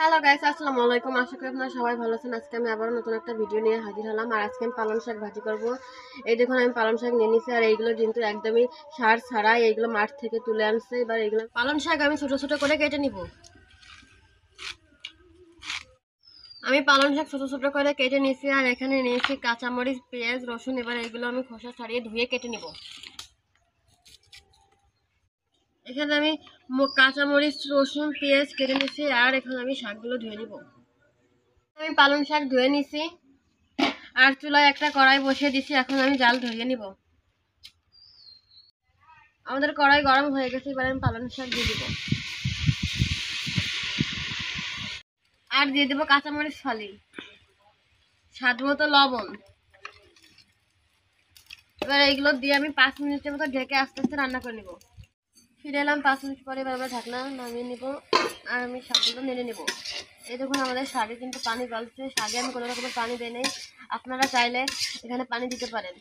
Hello guys, আসসালামু আলাইকুম। আশা করি আপনারা সবাই ভালো আছেন। আজকে আমি আবারও নতুন একটা ভিডিও নিয়ে হাজির হলাম। আর আজকে আমি পালং শাক ভাজি করব। এই দেখুন, আমি পালং শাক নিয়ে নিয়েছি। আর এইগুলো কিন্তু একদমই সার ছাড়াই, এইগুলো মাঠ থেকে তুলে আনছে। এবার এইগুলো পালং শাক আমি ছোট ছোট করে কেটে নিব। আমি পালং শাক ছোট ছোট করে কেটে নিয়েছি। আর এখানে নিয়েছি কাঁচামরিচ, পেঁয়াজ, রসুন। এবার এইগুলো আমি খোসা ছাড়িয়ে ধুয়ে কেটে নিব। এখানে আমি কাঁচামরিচ, রসুন, পেঁয়াজ কেটে নিয়েছি। আর এখানে আমি শাকগুলো ধুয়ে নিব। আমি পালং শাক ধুয়ে নিছি। আর চুলায় একটা কড়াই বসিয়ে দিছি। এখন আমি জাল ধরিয়ে নিব। আমাদের কড়াই গরম হয়ে গেছে। এবার আমি পালং শাক দিয়ে দিব। আর দিয়ে দেবো কাঁচামরিচ ফালি, স্বাদ মতো লবণ। এবার এইগুলো দিয়ে আমি 5 মিনিটের মতো ঢেকে আস্তে আস্তে রান্না করে নিব। ফিরে এলাম 5 মিনিট পরে। এবার আমরা ঢাকনা নামিয়ে নিব। আর আমি শাকগুলো নেড়ে নিব। এই দেখুন, আমাদের শাকে কিন্তু পানি গলছে। শাকে আমি কোনো রকমের পানি দিই নাই। আপনারা চাইলে এখানে পানি দিতে পারেন।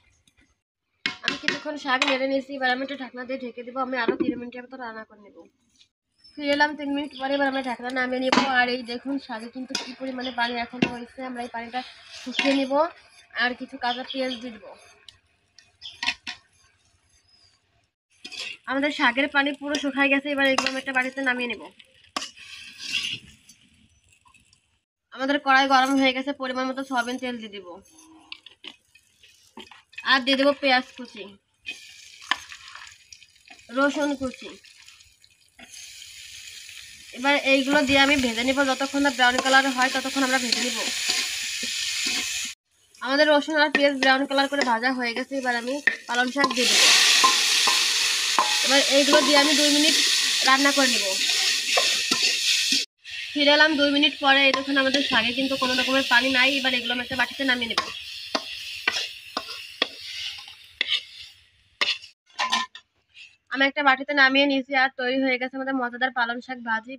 আমি কিছুক্ষণ শাক নেড়ে নিয়েছি। এবার আমি একটু ঢাকনা দিয়ে ঢেকে দেবো। আমি আরও 3 মিনিটের মতো রান্না করে নেব। ফিরে এলাম 3 মিনিট পরে। এবার আমরা ঢাকনা নামিয়ে নিব। আর এই দেখুন, শাকে কিন্তু কি পরিমাণে পানি এখনো হয়েছে। আমরা এই পানিটা শুকিয়ে নিব। আর কিছু কাঁচা পেঁয়াজ দিয়ে দিব। আমাদের শাকের পানি পুরো শুকায় গেছে। এবার এগুলো আমি একটা বাড়িতে নামিয়ে নেব। আমাদের কড়াই গরম হয়ে গেছে। পরিমাণ মতো সয়াবিন তেল দিয়ে দিব। আর দিয়ে দেবো পেঁয়াজ কুচি, রসুন কুচি। এবার এইগুলো দিয়ে আমি ভেজে নিব। যতক্ষণ না ব্রাউন কালার হয় ততক্ষণ আমরা ভেজে নিব। আমাদের রসুন আর পেঁয়াজ ব্রাউন কালার করে ভাজা হয়ে গেছে। এবার আমি পালং শাক দিয়ে দেবো। এবার এইগুলো দিয়ে আমি 2 মিনিট রান্না করে নিব। ফিরে এলাম 2 মিনিট পরে। এই দেখুন, আমাদের শাকে কিন্তু কোনো রকমের পানি নাই। এবার এগুলো আমি একটা বাটিতে নামিয়ে নেব। আমি একটা বাটিতে নামিয়ে নিয়েছি। আর তৈরি হয়ে গেছে আমাদের মজাদার পালং শাক ভাজি।